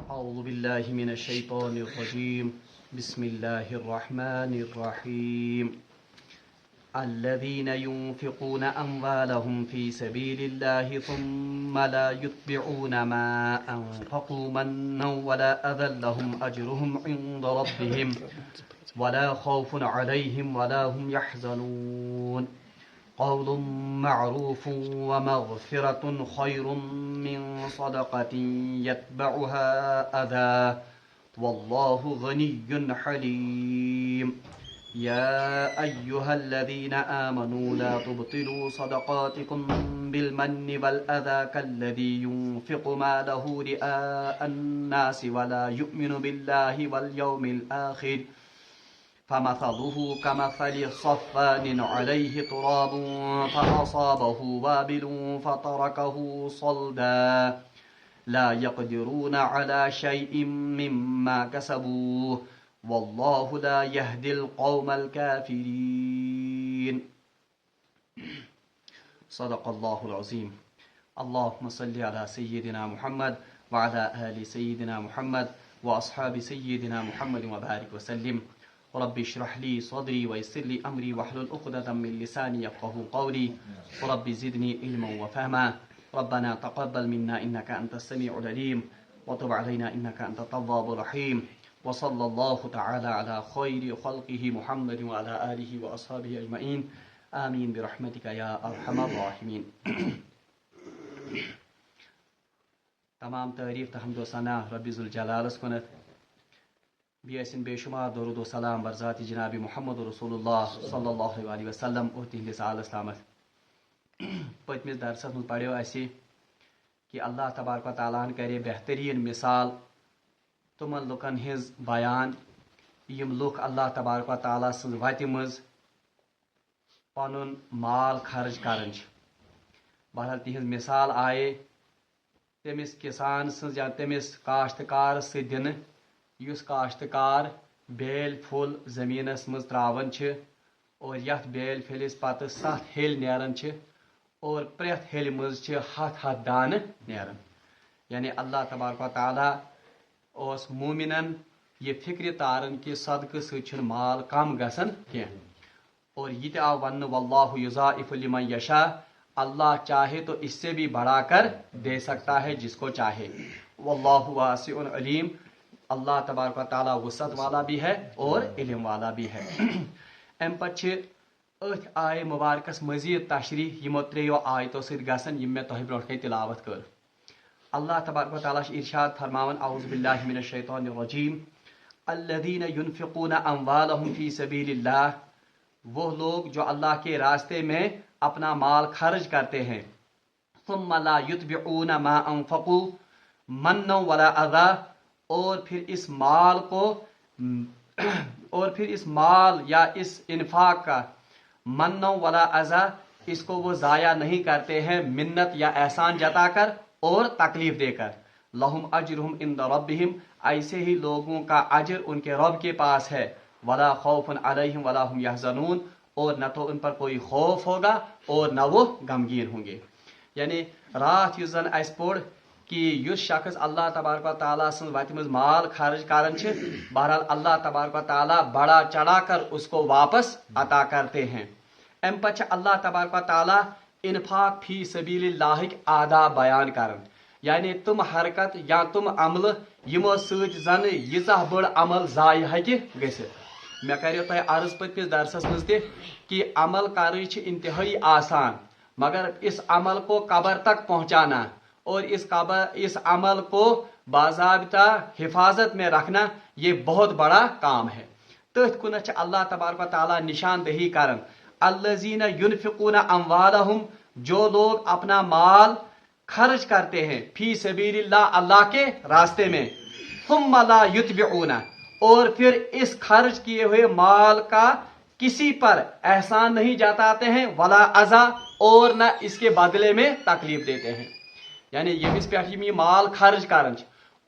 أعوذ بالله من الشيطان الرجيم بسم الله الرحمن الرحيم الذين ينفقون أموالهم في سبيل الله ثم لا يتبعون ما أنفقوا منا ولا أذى لهم أجرهم عند ربهم ولا خوف عليهم ولا هم يحزنون قول معروف ومغفرة خير من صدقة يتبعها أذى والله غني حليم يا أيها الذين آمنوا لا تبطلوا صدقاتكم بالمن والأذى كالذي ينفق ماله رئاء الناس ولا يؤمن بالله واليوم الآخر فمثله كمثل صفان عليه تراب فأصابه وابل فتركه صلدا لا يقدرون على شيء مما كسبوا والله لا يهدي القوم الكافرين صدق الله العظيم اللهم صل على سيدنا محمد وعلى آل سيدنا محمد وأصحاب سيدنا محمد وبارك وسلم رب اشرح لي صدري ويسر لي أمري واحلل عقدة من لساني يفقهوا قولي رب زدني علما وفهما ربنا تقبل منا إنك أنت السميع العليم وتب علينا إنك أنت التواب الرحيم وصلى الله تعالى على خير خلقه محمد وعلى آله وأصحابه أجمعين آمين برحمتك يا أرحم الراحمين تمام تعریف تحمد و ثنا رب ذوالجلال کنت بیسن بے شمار درود و سلام بر ذات جناب محمد رسول اللہ صلی اللہ علیہ وسلم اور تہندس آل اسلامت پتمس درسس من پڑھو اسی کہ اللہ تبارک و تعالیٰ کرے بہترین مثال تمن لکن ہز بیان یم لوک اللہ تبارک و تعالیٰ سن وتہ مز پنن مال خرچ کران بہرحال تہذ مثال آئے تمس کسان سن یا تمس کاشتکار سی دن یس کاشتکار بیل پھول زمینس مز تراون اور یت بیل پھلس پتہ 7 ہیل نیران اور پریت ہیل مز 7 دانہ نیران یعنی اللہ تبارک و تعالیٰ اس مومنن یہ فکر تارن کہ صدقہ ست مال کم گژھان کی اور یہ آو ون واللہ یضاعف لمن یشاء اللہ چاہے تو اس سے بھی بڑھا کر دے سکتا ہے جس کو چاہے واللہ واسع علیم اللہ تبارک و تعالیٰ وسعت والا بھی ہے اور علم والا بھی ہے ام پتہ ات آئے مبارکس مزید تشریح یمو 3 آیتو ست گژھن یم میں تہ برونٹ کن تلاوت کر اللہ تبارک و تعالیٰ ارشاد فرماون اعوذ باللہ من الشیطان الرجیم الذین ينفقون اموالهم فی سبیل اللہ وہ لوگ جو اللہ کے راستے میں اپنا مال خرچ کرتے ہیں ثم لا يتبعون ما انفقوا منا ولا اذى اور پھر اس مال یا اس انفاق کا من ولا اذى اس کو وہ ضائع نہیں کرتے ہیں منت یا احسان جتا کر اور تکلیف دے کر لہم اجرہم عند ربہم ایسے ہی لوگوں کا اجر ان کے رب کے پاس ہے ولا خوف علیہم ولا هم یحزنون اور نہ تو ان پر کوئی خوف ہوگا اور نہ وہ غمگین ہوں گے یعنی رات یس زن اس پوڑ کہ یس شخص اللہ تبارک و تعالیٰ سن وتہ مز مال خرچ کران بہرحال اللہ تبارک و تعالیٰ بڑا چڑھا کر اس کو واپس عطا کرتے ہیں ام پتہ اللہ تبارک و تعالیٰ انفاق فی سبیل اللہ آداب بیان کرن یعنی تم حرکت یا تم عمل یمو ست زن یژہ بڑ عمل ضائع ہیکہ گژھتھ میں کریو تہ عرض پتمس درسس مز تہ کہ عمل کرن انتہائی آسان مگر اس عمل کو قبر تک پہنچانا اور اس عمل کو باضابطہ حفاظت میں رکھنا یہ بہت بڑا کام ہے تتھ کنت اللہ تبارک و تعالیٰ نشاندہی کرن الذین ينفقون اموالہم جو لوگ اپنا مال خرچ کرتے ہیں فی سبیل اللہ اللہ کے راستے میں ثم لا یتبعون اور پھر اس خرچ کیے ہوئے مال کا کسی پر احسان نہیں جتاتے ہیں ولا اذى اور نہ اس کے بدلے میں تکلیف دیتے ہیں یعنی یمس پہ یہ مال خرچ کرن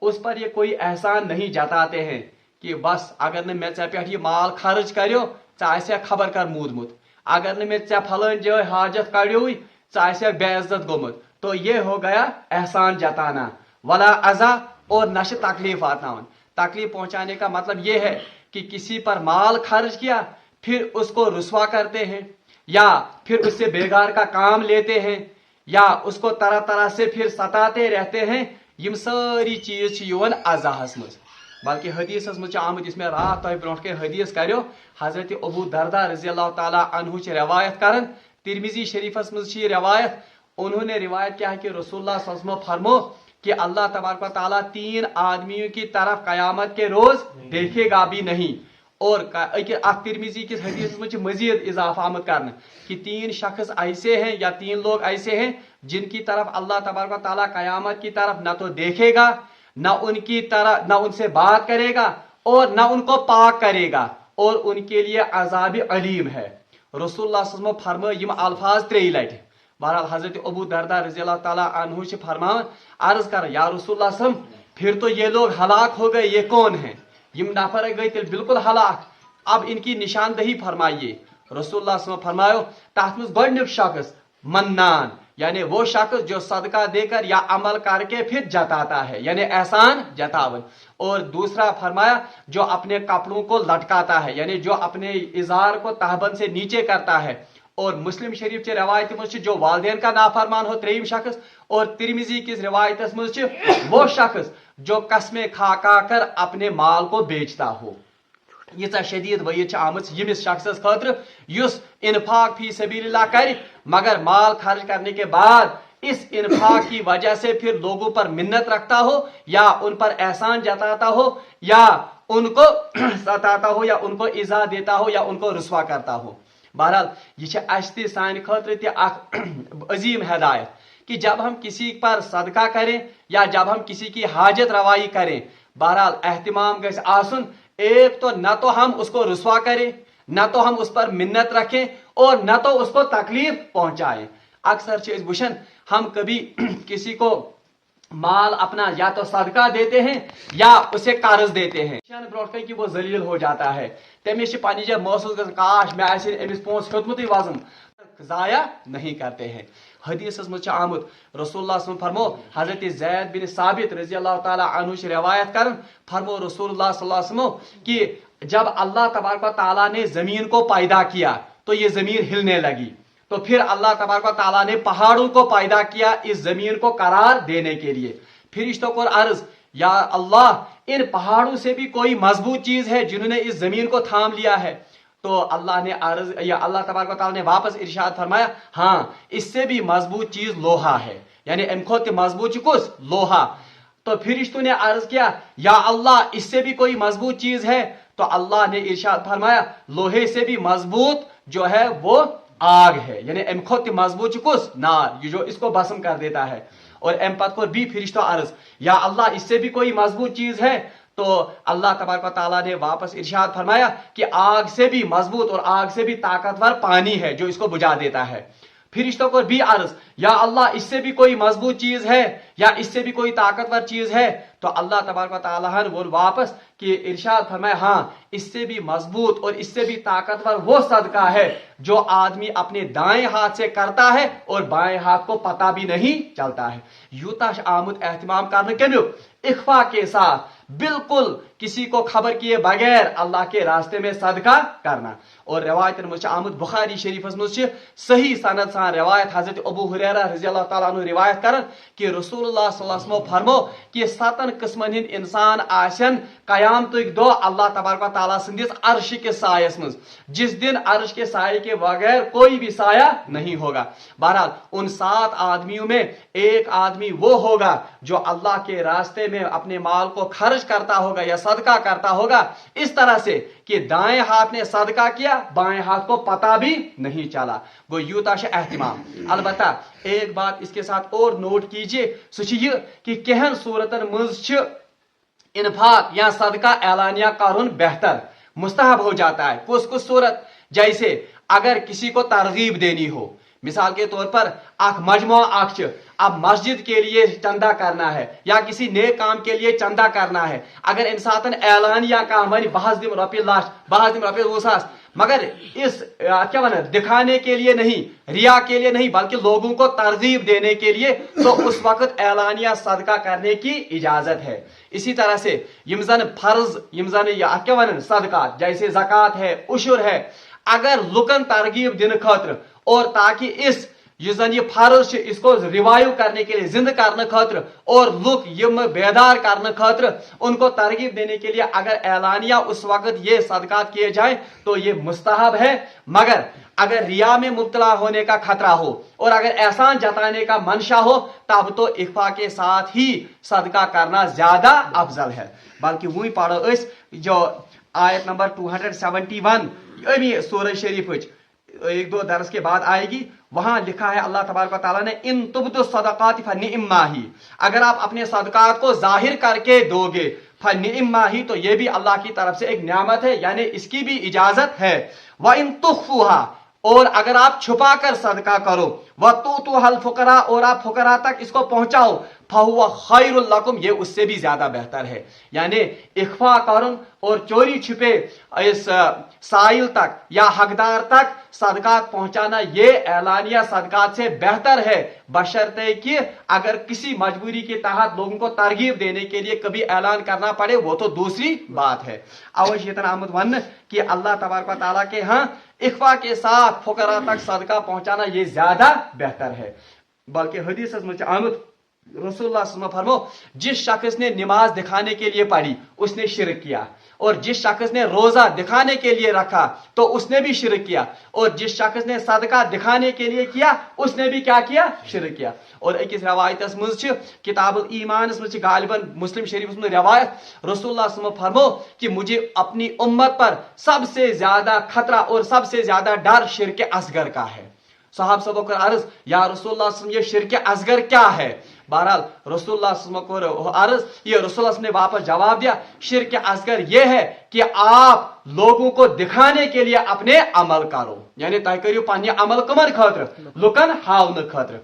اس پر یہ کوئی احسان نہیں جتاتے ہیں کہ بس اگر نہ میں ژے پہ یہ مال خرچ کریو ژے خبر کر مودمت اگر نہ میں ژے پھلان جائے حاجت کڑیو ژے بے عزت گومت تو یہ ہو گیا احسان جتانا ولا اذى और न तकलीफ वातावन। तकलीफ पहुंचाने का मतलब ये है कि किसी पर माल खर्च किया फिर उसको रुस्वा करते हैं, या फिर उससे बेगार का काम लेते हैं, या उसको तरह तरह से फिर सताते रहते हैं। यम सारी चीज युवन अजाहस मज। बल्कि हदीस मज आमद इसमें रात तह ब्रोह के हदीस करो हजरत अबू दरदा रजी अल्लाह ताला अन्हु रिवायत करन। तिरमिजी शरीफस मज रिवायत, उन्होंने रिवायत किया है कि रसूलुल्लाह सल्लल्लाहु अलैहि वसल्लम फरमो कि अल्लाह तबारक व तआला 3 आदमियों की तरफ कयामत के रोज देखेगा भी नहीं। और तिरमिजी की हदीस में मजीद इजाफा आमद करना कि 3 शख्स ऐसे हैं या 3 लोग ऐसे हैं जिनकी तरफ अल्लाह तबारक व तआला कयामत की तरफ न तो देखेगा, न उनकी तरफ न उनसे बात करेगा और न उनको पाक करेगा, और उनके लिए अजाब अलीम है। रसूलुल्लाह सल्लल्लाहु अलैहि वसल्लम फरमाए यम अल्फाज 3 लट। बहरहाल हजरत अबू दरदा रज़ी अल्लाह ताला अन्हु से फरमान अर्ज कर या रसूलुल्लाह सल्लल्लाहु अलैहि वसल्लम फिर तो ये लोग हलाक हो गए, ये कौन है? यम नफर गई तिल बिल्कुल हलाक, अब इनकी निशानदही फरमाइए। रसूलुल्लाह सल्लल्लाहु अलैहि वसल्लम फरमायो तथ मज गोडनिक शख्स मन्नान, यानी वो शख्स जो सदका देकर या अमल करके फिर जताता है, यानी एहसान जतावन। और दूसरा फरमाया जो अपने कपड़ों को लटकाता है, यानी जो अपने इजार को तहबंद से नीचे करता है। और मुस्लिम शरीफ की रवायत में जो वालिदैन का नाफरमान हो 3 शख्स। और तिरमिजी की रवायत में वो शख्स जो कस्में खा खा कर अपने माल को बेचता हो। यीचा शदीद वईद आमत यमिस शख्सस खतर युस इन्फाक फी सबीलिल्लाह कर, मगर माल खर्च करने के बाद इस इन्फाक की वजह से फिर लोगों पर मिन्नत रखता हो, या उन पर एहसान जताता हो, या उनको सताता हो, या उनको इजा देता हो, या उनको रुस्वा करता हो। बहरहाल ये सान खतर अजीम हदायत कि जब हम किसी पर सदका करें या जब हम किसी की हाजत रवाई करें, बहरहाल एहतिमाम गैस आसुन, एक तो न तो हम उसको रुस्वा करें, न तो हम उस पर मिन्नत रखें, और न तो उसको तकलीफ पहुंचाएं। अक्सर चीज भूषण हम कभी किसी को माल अपना या तो सदका देते हैं या उसे कर्ज देते हैं, ब्रोट कि वो जलील हो जाता है, तमिस पानी जब महसूस कर काश मैं अमिस पोस हेतमुत वजन, जाया नहीं करते हैं। हदीस मज आमुत रसूलुल्लाह सल्लल्लाहु अलैहि वसल्लम फरमो हजरत ज़ैद बिन साबित रज़ी अल्लाह ताला अन्हु से रिवायत करन फरमो रसूलुल्लाह सल्लल्लाहु अलैहि वसल्लम कि जब अल्लाह तबारक व तआला ने जमीन को पैदा किया तो ये जमीन हिलने लगी, तो फिर अल्लाह तबारक व तआला ने पहाड़ों को पैदा किया इस जमीन को करार देने के लिए। फिरिश्तों को अर्ज या अल्लाह इन पहाड़ों से भी कोई मजबूत चीज है जिन्होंने इस जमीन को थाम लिया है? तो अल्लाह ने अर्ज या अल्लाह तबारक व तआला ने वापस इरशाद फरमाया हाँ इससे भी मजबूत चीज लोहा है, यानी अमखोत मजबूत कुछ लोहा। तो फिरिश्तों ने अर्ज किया या अल्लाह इससे भी कोई मजबूत चीज है? तो अल्लाह ने इरशाद फरमाया लोहे से भी मजबूत जो है वो आग है, यानी अमखोत मजबूत कुछ नार जो इसको भस्म कर देता है। और एमपत को भी फिरिश्तों अर्ज या अल्लाह इससे भी कोई मजबूत चीज है? तो अल्लाह तबारक व तआला ने वापस इरशाद फरमाया कि आग से भी मजबूत और आग से भी ताकतवर पानी है जो इसको बुझा देता है। फिरिश्तों को भी अर्ज या अल्लाह इससे भी कोई मजबूत चीज है या इससे भी कोई ताकतवर चीज है? तो अल्लाह तबारक व तआला ने वो वापस कि इरशाद फरमाया हाँ इससे भी मजबूत और इससे भी ताकतवर वो सदका है जो आदमी अपने दाएं हाथ से करता है और बाएं हाथ को पता भी नहीं चलता है। यूता आमुद एहतिमाम करने के लिए इख्फा के साथ बिल्कुल किसी को खबर किए बगैर अल्लाह के रास्ते में सदका करना। और रवायत मुझ आमुद बुखारी शरीफ मुझ सही सनद सान रवायत हजरत अबू हुरैरा रज़ी अल्लाह ताला अन्हु रिवायत करन कि रसूलुल्लाह सल्लल्लाहु अलैहि वसल्लम फरमो कि 7 किस्मन हिंद इंसान आसन कयामतुक दो अल्लाह तबारक व तआला संदिस अर्श के सायस मज, जिस दिन अर्श के साये के बगैर कोई भी साया नहीं होगा। बहरहाल उन 7 आदमियों में एक आदमी वो होगा जो अल्लाह के रास्ते में अपने माल को खर्च करता होगा या सदका करता होगा इस तरह से कि दाएं हाथ ने सदका किया बाएं हाथ को पता भी नहीं चला। वो यूता एहतिमाम। अलबत्ता एक बात इसके साथ और नोट कीजिए सो कि कहन सूरतन मज इन्फाक या सदका एलानिया कारून बेहतर मुस्तहब हो जाता है। कुछ सूरत जैसे अगर किसी को तरगीब देनी हो, मिसाल के तौर पर अख मजमुआ अख अब मस्जिद के लिए चंदा करना है या किसी नेक काम के लिए चंदा करना है, अगर इंसान ऐलान या कह वन बहस दिम रपि लाश बहस दिम रपि 20,000 मगर इस क्या बना दिखाने के लिए नहीं, रिया के लिए नहीं, बल्कि लोगों को तरगीब देने के लिए, तो उस वक्त ऐलानिया सदका करने की इजाजत है। इसी तरह से यम जन फर्ज यम जन क्या वन सदका जैसे ज़कात है, उशुर है, अगर लुकन तरगीब दिन खतर और ताकि इस जन ये फर्ज इसको रिवाइव करने के लिए, जिंद करने खतर और लुक यम बेदार करने खतर उनको तरगीब देने के लिए अगर ऐलानिया उस वक्त ये सदकात किए जाए तो ये मुस्तहब है। मगर अगर रिया में मुब्तला होने का खतरा हो और अगर एहसान जताने का मंशा हो तब तो इख्फा के साथ ही सदका करना ज्यादा अफजल है। बल्कि वही पढ़ो जो आयत नंबर 271 अभी सूरह शरीफ एक दो दरस के बाद आएगी, वहां लिखा है अल्लाह तबारक व तआला ने इन तुब्दु सदकात फनिअम्मा ही, अगर आप अपने सदकात को जाहिर करके दोगे फनिअम्मा ही तो ये भी अल्लाह की तरफ से एक नियामत है, यानी इसकी भी इजाजत है। व इन तुख्फुहा, और अगर आप छुपा कर सदका करो, व तो हल फुकरा, और आप फुकरा तक इसको पहुंचाओ, फहुवा खैरुल लकुम, ये उससे भी ज्यादा बेहतर है। यानी इख्फा करन और चोरी छिपे इस साइल तक या हकदार तक सदकात पहुंचाना ये ऐलानिया सदकात से बेहतर है, बशर्ते कि अगर किसी मजबूरी के तहत लोगों को तरगीब देने के लिए कभी ऐलान करना पड़े वो तो दूसरी बात है। अवश्य आमद वन कि अल्लाह तबारक व तआला के यहाँ इख्फा के साथ फुकरा तक सदका पहुंचाना ये ज्यादा बेहतर है। बल्कि हदीस में आमद रसूलुल्लाह सल्लल्लाहु अलैहि वसल्लम फरमो, जिस शख्स ने नमाज दिखाने के लिए पढ़ी उसने शिरक किया, और जिस शख्स ने रोजा दिखाने के लिए रखा तो उसने भी शिरक किया, और जिस शख्स ने सदका दिखाने के लिए किया उसने भी क्या किया, शिरक किया। और अकिस रवायतस मज किताबुल ईमान मज गालिबन मुस्लिम शरीफ में रवायत रसूलुल्लाह सल्लल्लाहु अलैहि वसल्लम फरमो कि मुझे अपनी उम्मत पर सबसे ज्यादा खतरा और सबसे ज्यादा डर शिरक असगर का है। साहब सबों को अर्ज या रसूलुल्लाह सल्लल्लाहु अलैहि वसल्लम ये शिरक असगर क्या है? बहरहाल रसूलुल्लाह सल्लल्लाहु अलैहि वसल्लम को अर्ज ये रसूलुल्लाह ने वापस जवाब दिया, शिरक असगर ये है कि आप लोगों को दिखाने के लिए अपने अमल करो, यानी तय करियो पन्ने अमल कमन खतर लुकन हावन खतर।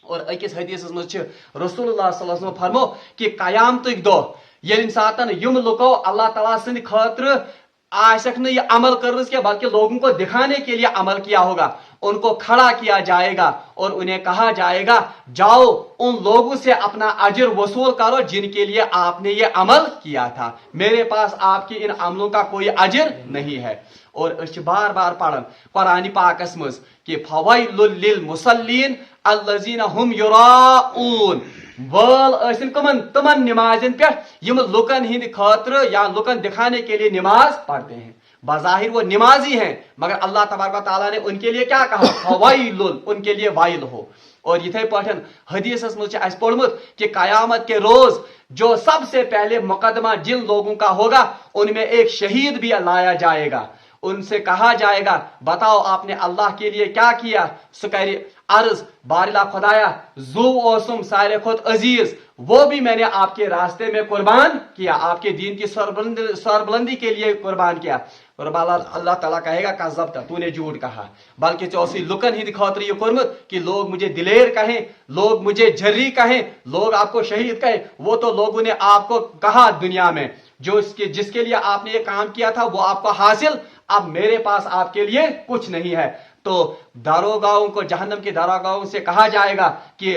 और अकिस हदीस में रसूलुल्लाह सल्लल्लाहु अलैहि वसल्लम फरमो कि कयामतुक दो येलिन सातन युम लुको अल्लाह तआला सिंद खतर आशक ने ये अमल कर के बल्कि लोगों को दिखाने के लिए अमल किया होगा, उनको खड़ा किया जाएगा और उन्हें कहा जाएगा जाओ उन लोगों से अपना अजर वसूल करो जिनके लिए आपने ये अमल किया था, मेरे पास आपकी इन अमलों का कोई अजर नहीं है। और बार बार पढ़न कुरान पाकस मज कि फवैलुल लिल मुसल्लीन अल्लज़ीना हुम युराऊन, वल ऐसिन कमन तमन नमाजन पे यम लुकन हिंद खतर या लुकन दिखाने के लिए नमाज पढ़ते हैं। बज़ाहिर वो नमाजी हैं मगर अल्लाह तबारक व तआला ने उनके लिए क्या कहा, फवैलुल, उनके लिए वाइल हो। और इथे पठन हदीस में पढ़मुत कि कयामत के रोज जो सबसे पहले मुकदमा जिन लोगों का होगा उनमें एक शहीद भी लाया जाएगा, उनसे कहा जाएगा बताओ आपने अल्लाह के लिए क्या किया, सुकैरी अर्ज बारिला खुदाया जू ओसुम सारे खुद अजीज, वो भी मैंने आपके रास्ते में कुर्बान किया, आपके दीन की सरबुलंदी के लिए कुर्बान किया। और अल्लाह ताला कहेगा कज़्ज़ब्ता, तूने झूठ कहा, बल्कि चौसी लुकन ही दिखावत ये कुर्मत कि लोग मुझे दिलेर कहें, लोग मुझे झर्री कहें, लोग आपको शहीद कहें, वो तो लोगों ने आपको कहा दुनिया में जो जिसके लिए आपने ये काम किया था वो आपको हासिल, अब मेरे पास आपके लिए कुछ नहीं है। तो दारोगाओं को, जहन्नम के दारोगाओं से कहा जाएगा कि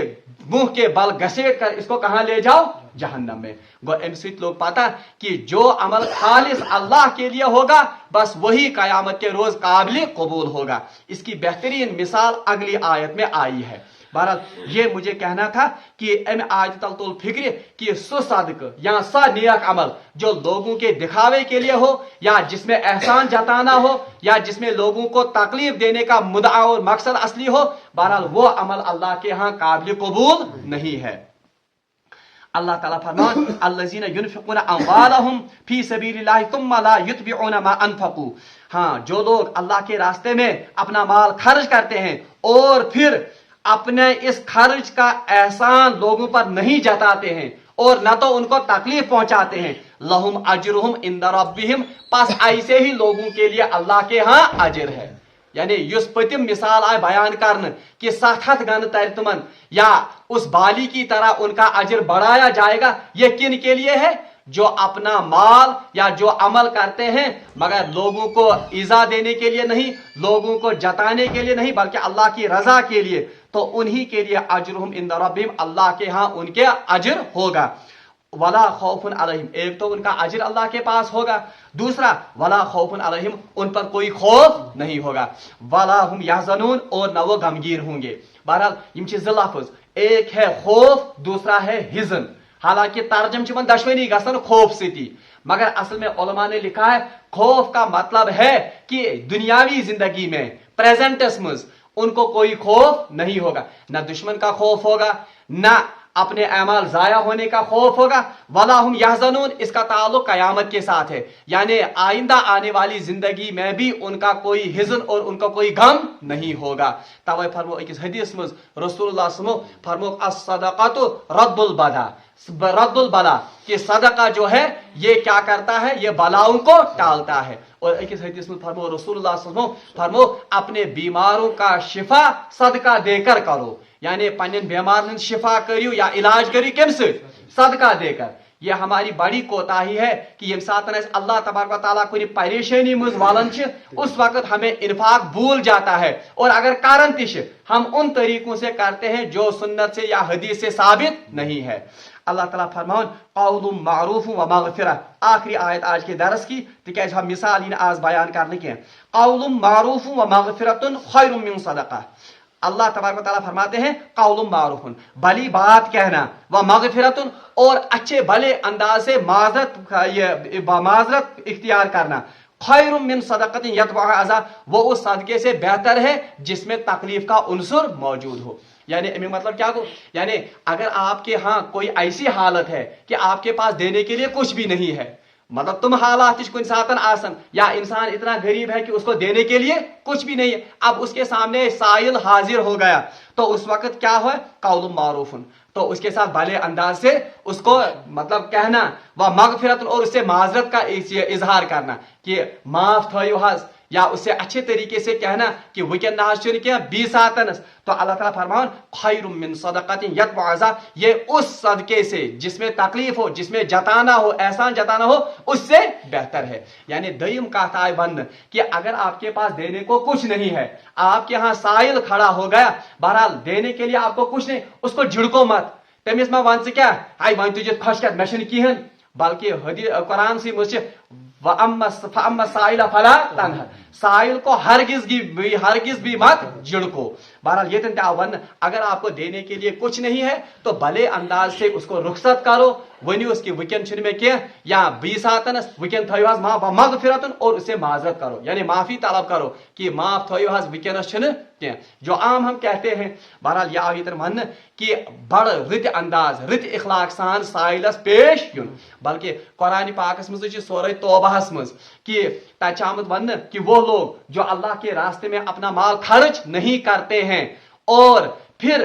मुंह के बल घसीट कर इसको कहां ले जाओ, जहन्नम में। लोग पता कि जो अमल खालिस अल्लाह के लिए होगा बस वही कयामत के रोज काबिल कबूल होगा। इसकी बेहतरीन मिसाल अगली आयत में आई है। बहरहाल ये मुझे कहना था कि आयत तल फिक्र कि सुसदक या सा नेक अमल जो लोगों के दिखावे के लिए हो या जिसमें एहसान जताना हो या जिसमें लोगों को तकलीफ देने का मुद्दा और मकसद असली हो, बहरहाल वो अमल अल्लाह के यहाँ काबिल कबूल नहीं है। अल्लाह ताला फरमान अल्लज़ीना युनफिक़ूना अम्वालहुम फी सबीलिल्लाह तुम्मा ला युतबिऊना मा अनफक़ू, हाँ जो लोग अल्लाह के रास्ते में अपना माल खर्च करते हैं और फिर अपने इस खर्च का एहसान लोगों पर नहीं जताते हैं और न तो उनको तकलीफ पहुंचाते हैं, लहुम अजरुहुम इंदा रब्बिहिम, पास ऐसे ही लोगों के लिए अल्लाह के यहाँ अजर है। यानी युस पतिम मिसाल आए बयान करन कि 7 गन तरतमन या उस बाली की तरह उनका अजर बढ़ाया जाएगा, ये किन के लिए है, जो अपना माल या जो अमल करते हैं मगर लोगों को ईजा देने के लिए नहीं, लोगों को जताने के लिए नहीं, बल्कि अल्लाह की रजा के लिए, तो उन्हीं के लिए अजरुहुम इंदा रब्बिहिम, अल्लाह के यहाँ उनके अजर होगा। वला खौफुन अलैहिम, एक तो उनका अजर अल्लाह के पास होगा, दूसरा वला खौफुन अलैहिम, उन पर कोई खौफ नहीं होगा, वला हुम यहज़नून, और न वो गमगीन होंगे। बहरहाल यम छ ज़ लफ्ज़, एक है खौफ, दूसरा है हिज़न। हालांकि तर्जम च दशवनी गसन खौफ सती, मगर असल में उलमा ने लिखा है खौफ का मतलब है कि दुनियावी जिंदगी में प्रेजेंटस में उनको कोई खौफ नहीं होगा, न दुश्मन का खौफ होगा, न अपने अमाल जाया होने का खौफ होगा। वला हुम यहज़नून, इसका ताल्लुक क़यामत के साथ है, यानी आइंदा आने वाली जिंदगी में भी उनका कोई हिज़न और उनका कोई गम नहीं होगा। तवे फरमो एक हदीस में रसूलुल्लाह सल्लल्लाहु अलैहि वसल्लम फरमो अस-सदक़तु रद्दुल बला, रद्दुल बला, कि सदका जो है ये क्या करता है, ये बलाओं को टालता है। और एक हदीस में फरमो रसूलुल्लाह सल्लल्लाहु अलैहि वसल्लम फरमो अपने बीमारों का शिफा सदका देकर करो, यानी पन्नन बीमारन शिफा करियो या इलाज करियो कम से सदका देकर। ये हमारी बड़ी कोताही है कि यम साथ अल्लाह तबारक व तआला कोई परेशानी मुझ वालन उस वक्त हमें इन्फाक भूल जाता है, और अगर कारण तिश हम उन तरीकों से करते हैं जो सुन्नत से या हदीस से साबित नहीं है। अल्लाह ताला फरमान क़ौलुम मारूफ व मग़फ़िरह, आखिरी आयत आज के दरस की, तिकाज हम मिसाल ही आज बयान करने के। क़ौलुम मारूफ व मग़फ़िरतुन खैरुम मिन सदक़ा, अल्लाह तबारक व तआला फरमाते हैं क़ौलुम मारूफुन, भली बात कहना, व मग़फ़िरतुन, और अच्छे भले अंदाज से माजरत इख्तियार करना, खैरुम मिन सदक़तिन यतबअहा अज़ा, वो उस सदके से बेहतर है जिसमें तकलीफ का उन्सुर मौजूद हो। यानी मतलब क्या को, यानी अगर आपके यहाँ कोई ऐसी हालत है कि आपके पास देने के लिए कुछ भी नहीं है, मतलब तुम हालात सातन आसन, या इंसान इतना गरीब है कि उसको देने के लिए कुछ भी नहीं है, अब उसके सामने साइल हाजिर हो गया, तो उस वक्त क्या हो, क़ौलुम मारूफुन, तो उसके साथ भले अंदाज से उसको मतलब कहना, व मग़फ़िरतुन, और उससे माजरत का इजहार करना कि माफ थयो हज, या उससे अच्छे तरीके से कहना कि वकन ना क्या 20 आतनस। तो अल्लाह ताला फरमान खैरुम मिन सदक़तिन यतबअहा अज़ा, ये उस सदके से जिसमें तकलीफ हो, जिसमें जताना हो, एहसान जताना हो, उससे बेहतर है। यानी दईम कहता है बंद कि अगर आपके पास देने को कुछ नहीं है, आपके यहाँ साइल खड़ा हो गया, बहरहाल देने के लिए आपको कुछ नहीं, उसको झिड़को मत, तमिस मा वन क्या आई वन तुझे खुश कर मे कहें, बल्कि कुरान से मुझे साइल फला तनहर, साइल को हरगिज भी मत झिड़को। बहरहाल ये वन, अगर आपको देने के लिए कुछ नहीं है तो भले अंदाज से उसको रुखसत करो, वनी उसकी वकन में क्या या 20 आतनस वकन थयो हज मग़फ़िरतुन, और उससे माजरत करो, यानी माफी तलब करो कि माफ थयो हज वकनस क्या, जो आम हम कहते हैं। बहरहाल यह आगे मन कि बड़ रित अंदाज रित इखलाक सान साइलस पेश युन, बल्कि कुरान पाकस में सोरे तौबाहस मज कि तमत वन कि वो लोग जो अल्लाह के रास्ते में अपना माल खर्च नहीं करते हैं और फिर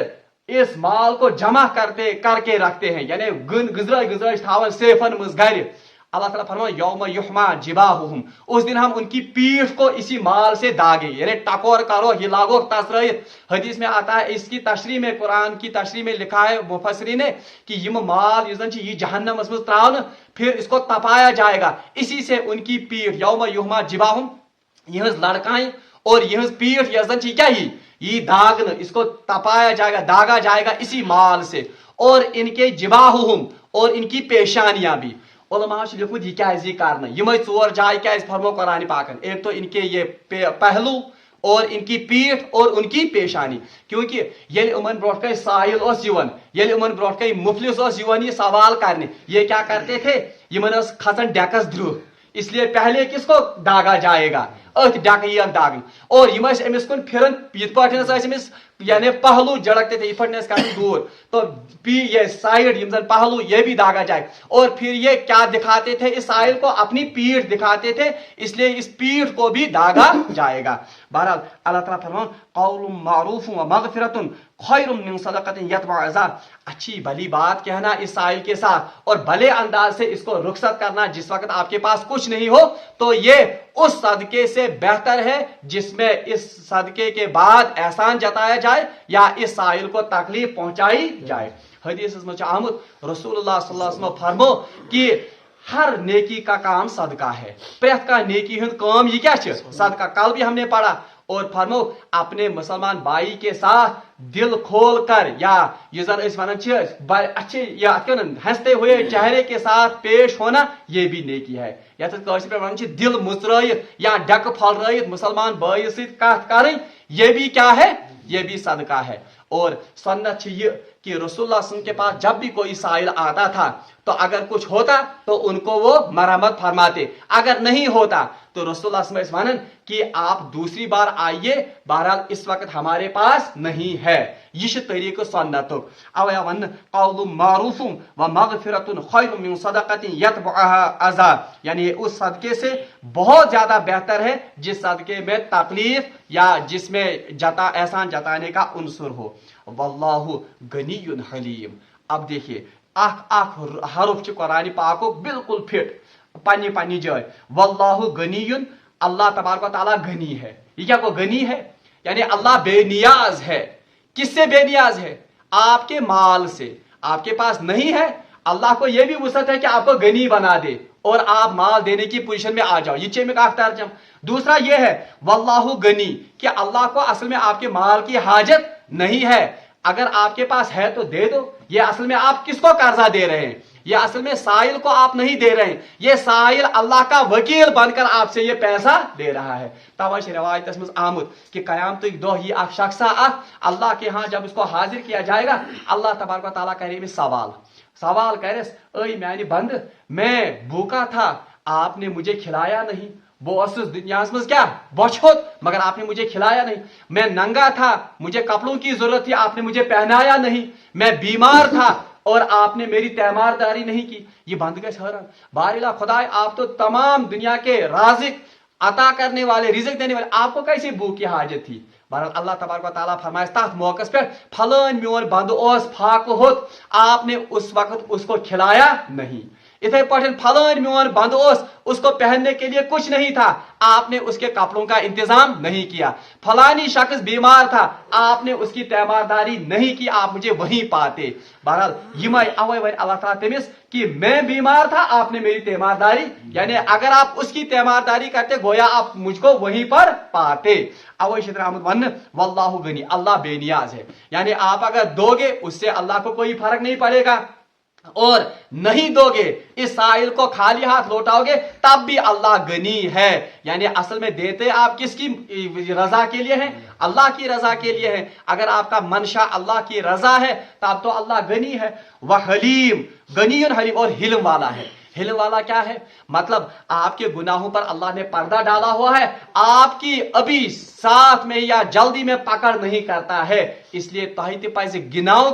इस माल को जमा करके रखते हैं, यानी गुजराई थावन सेफन मज घर। अल्लाह ताला फरमाए यौम युहमा जिबाहुहुम, उस दिन हम उनकी पीठ को इसी माल से दागे, यानी टकोर करो, हिलागो तसरत। हदीस में आता है, इसकी तशरीह में, कुरान की तशरीह में लिखा है मुफस्सिरीन ने कि यम माल ये जहन्नम में त्रावन, फिर इसको तपाया जाएगा, इसी से उनकी पीठ यौम युहमा जिबाहुम, यह लड़काएं और यह पीठ यजन क्या ये दागन, इसको तपाया जाएगा, दागा जाएगा इसी माल से, और इनके जिबाहुहुम, और इनकी पेशानियां भी। उलमा लिखुत यह क्या कारण, यम 4 जाय क्या फरमो कुरान पाकन, एक तो इनके ये पहलू और इनकी पीठ और उनकी पेशानी, क्योंकि ये उमन ब्रोट कई साहिल युवन, ये उमन ब्रोट कई मुफलिस युवन ये सवाल करने, ये क्या करते थे, यमन खसन डेकस द्रुह, इसलिए पहले किसको दागा जाएगा, अथ डक दागन, और यम अमिस कुन फिरन इत पास यानी पहलू जड़कते थे, इफटनेस कर दूर, तो ये साइड यम पहलू ये भी दागा जाए, और फिर ये क्या दिखाते थे, इस साइड को अपनी पीठ दिखाते थे, इसलिए इस पीठ को भी दागा जाएगा। बहरहाल अल्लाह ताला फरमान क़ौलुम मारूफुन व मग़फ़िरतुन खैरुम मिन सदक़तिन यतबअहा अज़ा, अच्छी भली बात कहना इस साइल के साथ और भले अंदाज से इसको रुखसत करना जिस वक्त आपके पास कुछ नहीं हो, तो ये उस सदके से बेहतर है जिसमें इस सदके के बाद एहसान जताया जाए या इस साइल को तकलीफ पहुंचाई जाए। हदीस में आमद रसूलुल्लाह सल्लल्लाहु अलैहि वसल्लम फरमो कि हर नेकी का काम सदका है, प्रेत का नेकी हुंद काम ये क्या है? सदका। कल भी हमने पढ़ा। और फरमो अपने मुसलमान भाई के साथ दिल खोल कर या ये जन अच्छे या हंसते हुए चेहरे के साथ पेश होना ये भी नेकी है। या दिल मुचरायित या डक फलरायित मुसलमान भाई से कथ करें ये भी क्या है? ये भी सदका है। और सुन्नत ये कि रसूलुल्लाह सल्लल्लाहु अलैहि वसल्लम के पास जब भी कोई साइल आता था तो अगर कुछ होता तो उनको वो मरहमत फरमाते, अगर नहीं होता तो रसूलुल्लाह सल्लल्लाहु अलैहि वसल्लम कि आप दूसरी बार आइए, बहरहाल इस वक्त हमारे पास नहीं है। ये तरीक़ सुन्नतुक। अवया वन कौलुम मारूफुम व मगफिरतुन खैरुम मिन सदक़तिन यतबअहा अज़ा, यानी उस सदके से बहुत ज्यादा बेहतर है जिस सदके में तकलीफ या जिसमें एहसान जताने का उनसुर हो। वल्लाहु गनीयुन हलीम। अब देखिए हरुफ कुरान पाक बिल्कुल फिट पन्नी पन्नी जाए। वल्लाहु गनीयुन, अल्लाह तबारक व तआला गनी है। ये क्या को गनी है? यानी अल्लाह बेनियाज है। किससे बेनियाज है? आपके माल से। आपके पास नहीं है, अल्लाह को यह भी वसअत है कि आपको गनी बना दे और आप माल देने की पोजीशन में आ जाओ। ये में का तर्जम। दूसरा यह है वल्लाहु गनी कि अल्लाह को असल में आपके माल की हाजत नहीं है, अगर आपके पास है तो दे दो। ये असल में आप किसको कर्जा दे रहे हैं? ये असल में साइल को आप नहीं दे रहे हैं, ये साइल अल्लाह का वकील बनकर आपसे ये पैसा दे रहा है। तवश रवायत में आमुद कि कयामत दो ही शख्स अल्लाह के यहाँ जब उसको हाजिर किया जाएगा, अल्लाह तबारक व तआला करे सवाल करे, ऐ मैंने बंद मैं भूखा था, आपने मुझे खिलाया नहीं। वो दुनिया में क्या बछोत, मगर आपने मुझे खिलाया नहीं। मैं नंगा था, मुझे कपड़ों की जरूरत थी, आपने मुझे पहनाया नहीं। मैं बीमार था और आपने मेरी तैमारदारी नहीं की। ये बंद गए हैरान, बारिला खुदाए आप तो तमाम दुनिया के राजिक अता करने वाले, रिज़्क देने वाले, आपको कैसी भूख की हाजत थी? बहरहाल अल्लाह तबारक व तआला फरमाए तथ मौके पे फलान मोन बंद ओस फाक होत, आपने उस वक्त उसको खिलाया नहीं। इथे पठन फलान मोन बंद ओस, उसको पहनने के लिए कुछ नहीं था, आपने उसके कपड़ों का इंतजाम नहीं किया। फलानी शख्स बीमार था, आपने उसकी तैमारदारी नहीं की, आप मुझे वहीं पाते। बहरहाल यिमाय अवै वन अल्लाह तआला तमिस कि मैं बीमार था, आपने मेरी तैमारदारी, यानी अगर आप उसकी तैमारदारी करते गोया आप मुझको वहीं पर पाते। अवै शित्र अहमद वन वल्लाहु गनी, अल्लाह बेनियाज है। यानी आप अगर दोगे उससे अल्लाह को कोई फर्क नहीं पड़ेगा, और नहीं दोगे, इस साइल को खाली हाथ लौटाओगे, तब भी अल्लाह गनी है। यानी असल में देते आप किसकी रजा के लिए हैं? अल्लाह की रजा के लिए है। अगर आपका मनशा अल्लाह की रजा है तब तो अल्लाह गनी है। वह हलीम, गनीयुन हलीम, और हिल्म वाला है। हिल्म वाला क्या है? मतलब आपके गुनाहों पर अल्लाह ने पर्दा डाला हुआ है, आपकी अभी साथ में या जल्दी में पकड़ नहीं करता है, इसलिए तहित पैसे गिनाओ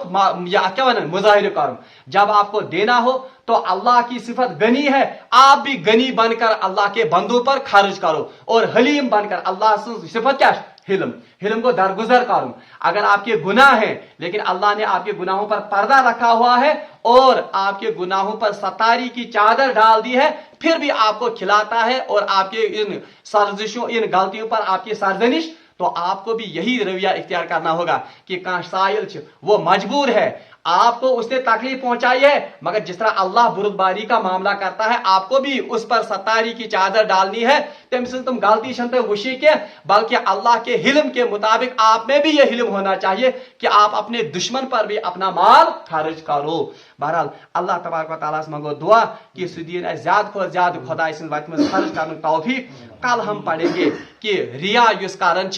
या क्या मुजाहिर करो। जब आपको देना हो तो अल्लाह की सिफत गनी है, आप भी गनी बनकर अल्लाह के बंदों पर खर्च करो, और हलीम बनकर अल्लाह की सिफत क्या? हिल्म को दरगुजर करूं। अगर आपके गुनाह हैं लेकिन अल्लाह ने आपके गुनाहों पर पर्दा रखा हुआ है और आपके गुनाहों पर सतारी की चादर डाल दी है, फिर भी आपको खिलाता है और आपके इन सर्जिशों, इन गलतियों पर आपकी सरजनिश, तो आपको भी यही रवैया इख्तियार करना होगा कि कहां साइल वो मजबूर है, आपको उसने तकलीफ पहुंचाई है, मगर जिस तरह अल्लाह बुरुदबारी का मामला करता है, आपको भी उस पर सतारी की चादर डालनी है। तुम गलती छनते वशी के, बल्कि अल्लाह के हिल्म के मुताबिक आप में भी यह हिल्म होना चाहिए कि आप अपने दुश्मन पर भी अपना माल खर्च करो। बहरहाल अल्लाह तबारक व तआला से मांगो दुआ कि सुदीन ज्यादा को ज्यादा खुदा खर्च करने तौफीक। कल हम पढ़ेंगे कि रिया युस कारण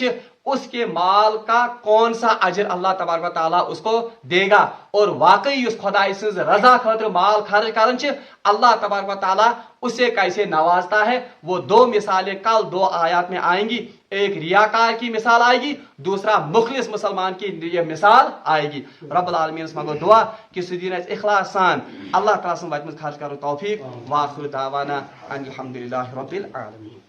उसके माल का कौन सा अजर अल्लाह तबारक व तआला उसको देगा, और वाकई उस खुदाई से रजा खातिर माल खर्च करन अल्लाह तबारक व तआला उसे कैसे नवाजता है। वो दो मिसालें कल दो आयत में आएंगी, एक रियाकार की मिसाल आएगी, दूसरा मुखलिस मुसलमान की ये मिसाल आएगी। रब्बुल आलमीन से मांगो दुआ कि सुदीन इखलास सान अल्लाह तआला से खर्च करो तौफीक। वाखिर दावाना अनिल हम्दुलिल्लाहि रब्बिल आलमीन।